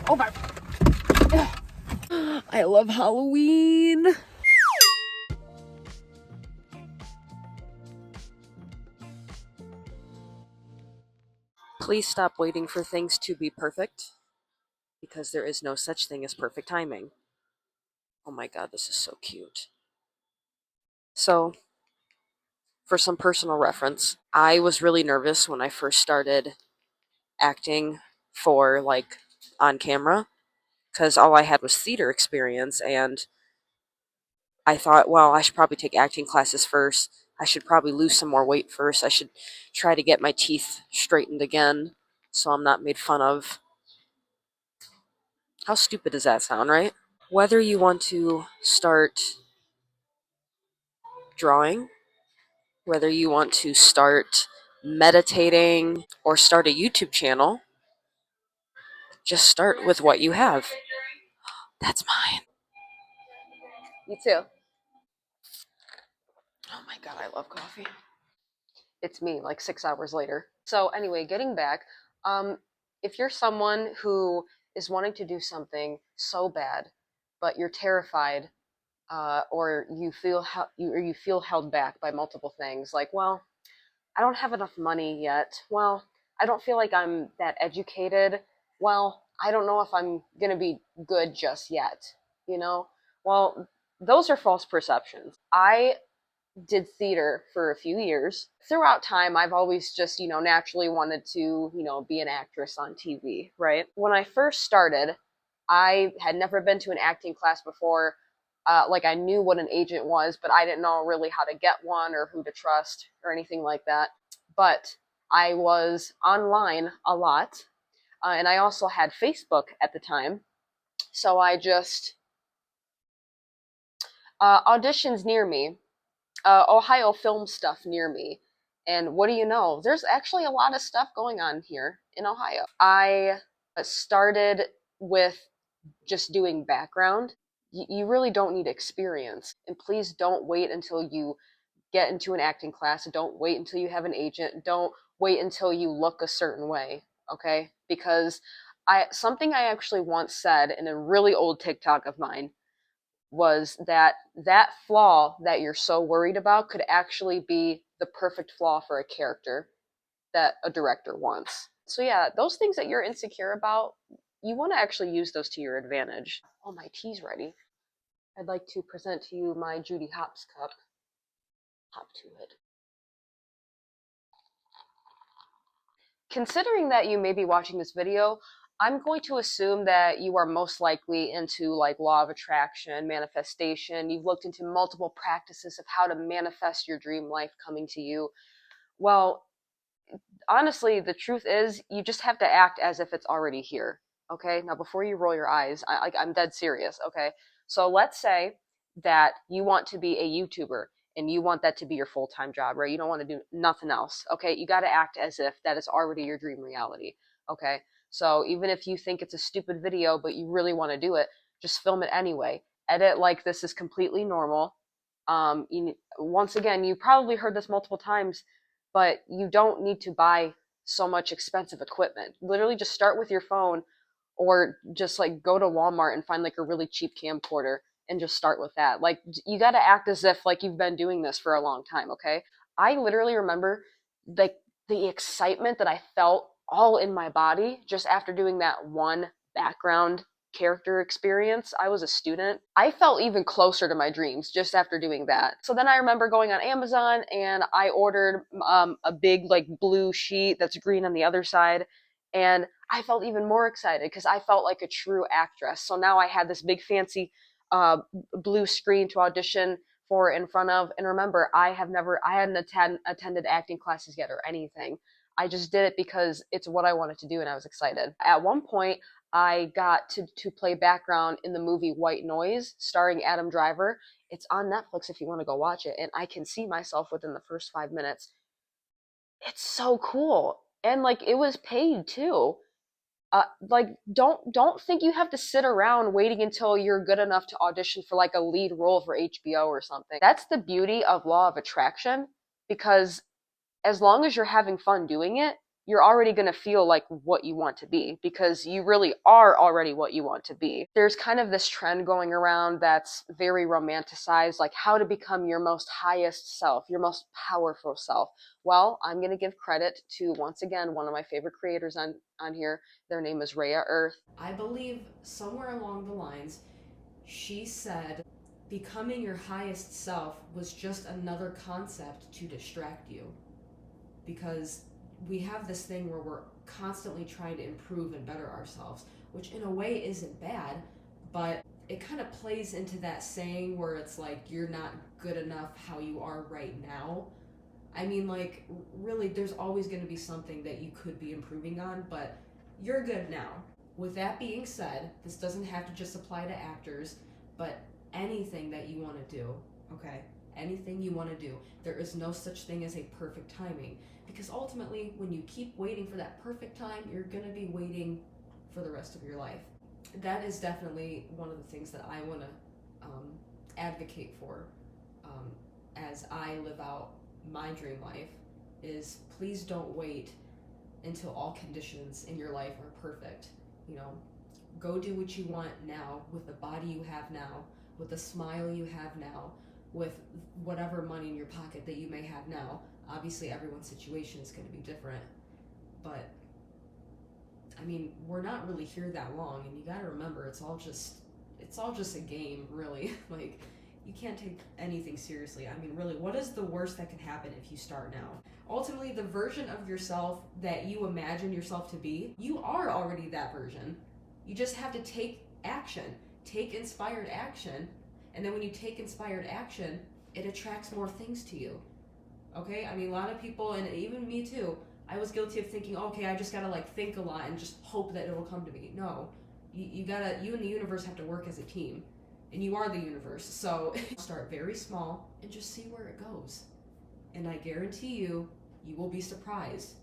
Oh my. I love Halloween. Please stop waiting for things to be perfect, because there is no such thing as perfect timing. Oh my god, this is so cute. So, for some personal reference, I was really nervous when I first started acting for like on camera because all I had was theater experience, and I thought, well, I should probably take acting classes first. I should probably lose some more weight first. I should try to get my teeth straightened again so I'm not made fun of. How stupid does that sound, right? Whether you want to start drawing, whether you want to start meditating or start a YouTube channel, just start with what you have. That's mine. You too. Oh my god, I love coffee. It's me like 6 hours later. So anyway, getting back, um, if you're someone who is wanting to do something so bad, but you're terrified, or you feel held back by multiple things, like, well, I don't have enough money yet. Well, I don't feel like I'm that educated. Well, I don't know if I'm gonna be good just yet. You know, well, those are false perceptions. I did theater for a few years. Throughout time, I've always just, naturally wanted to, be an actress on TV, right? When I first started, I had never been to an acting class before. Like, I knew what an agent was, but I didn't know really how to get one or who to trust or anything like that. But I was online a lot, and I also had Facebook at the time. So I just auditions near me, Ohio film stuff near me. And what do you know? There's actually a lot of stuff going on here in Ohio. I started with just doing background. You really don't need experience. And please don't wait until you get into an acting class. Don't wait until you have an agent. Don't wait until you look a certain way, okay? Because something I actually once said in a really old TikTok of mine was that flaw that you're so worried about could actually be the perfect flaw for a character that a director wants. So yeah, those things that you're insecure about, you want to actually use those to your advantage. Oh, my tea's ready. I'd like to present to you my Judy Hopps cup. Hop to it. Considering that you may be watching this video, I'm going to assume that you are most likely into like law of attraction, manifestation. You've looked into multiple practices of how to manifest your dream life coming to you. Well, honestly, the truth is you just have to act as if it's already here. Okay? Now, before you roll your eyes, I'm dead serious. Okay? So let's say that you want to be a YouTuber and you want that to be your full-time job, right? You don't want to do nothing else. Okay? You got to act as if that is already your dream reality. Okay? So even if you think it's a stupid video, but you really want to do it, just film it anyway. Edit like this is completely normal. Once again, you probably heard this multiple times, but you don't need to buy so much expensive equipment. Literally just start with your phone, or just like go to Walmart and find like a really cheap camcorder and just start with that. Like, you got to act as if like you've been doing this for a long time, okay? I literally remember like the excitement that I felt all in my body just after doing that one background character experience. I was a student. I felt even closer to my dreams just after doing that. So then I remember going on Amazon and I ordered a big like blue sheet that's green on the other side. And I felt even more excited because I felt like a true actress. So now I had this big fancy blue screen to audition for in front of. And remember, I hadn't attended acting classes yet or anything. I just did it because it's what I wanted to do and I was excited. At one point, I got to play background in the movie White Noise, starring Adam Driver. It's on Netflix if you want to go watch it, and I can see myself within the first 5 minutes. It's so cool, and like it was paid too. Like don't think you have to sit around waiting until you're good enough to audition for like a lead role for HBO or something. That's the beauty of law of attraction, because as long as you're having fun doing it, you're already going to feel like what you want to be because you really are already what you want to be. There's kind of this trend going around that's very romanticized, like how to become your most highest self, your most powerful self. Well, I'm going to give credit to, once again, one of my favorite creators on here. Their name is Rhea Earth. I believe somewhere along the lines, she said becoming your highest self was just another concept to distract you. Because we have this thing where we're constantly trying to improve and better ourselves, which in a way isn't bad, but it kind of plays into that saying where it's like you're not good enough how you are right now. I mean, like, really, there's always going to be something that you could be improving on, but you're good now. With that being said, this doesn't have to just apply to actors, but anything that you want to do, okay? Anything you want to do, there is no such thing as a perfect timing. Because ultimately, when you keep waiting for that perfect time, you're going to be waiting for the rest of your life. That is definitely one of the things that I want to advocate for um, as I live out my dream life is please don't wait until all conditions in your life are perfect. You know, go do what you want now with the body you have now, with the smile you have now, with whatever money in your pocket that you may have now. Obviously, everyone's situation is going to be different, but I mean, we're not really here that long, and you got to remember, it's all just a game, really. Like, you can't take anything seriously. I mean, really, what is the worst that can happen if you start now? Ultimately, the version of yourself that you imagine yourself to be, you are already that version. You just have to take action, take inspired action, and then when you take inspired action, it attracts more things to you. Okay? I mean, a lot of people, and even me too, I was guilty of thinking, okay, I just gotta like think a lot and just hope that it'll come to me. No, you and the universe have to work as a team, and you are the universe. So start very small and just see where it goes. And I guarantee you, you will be surprised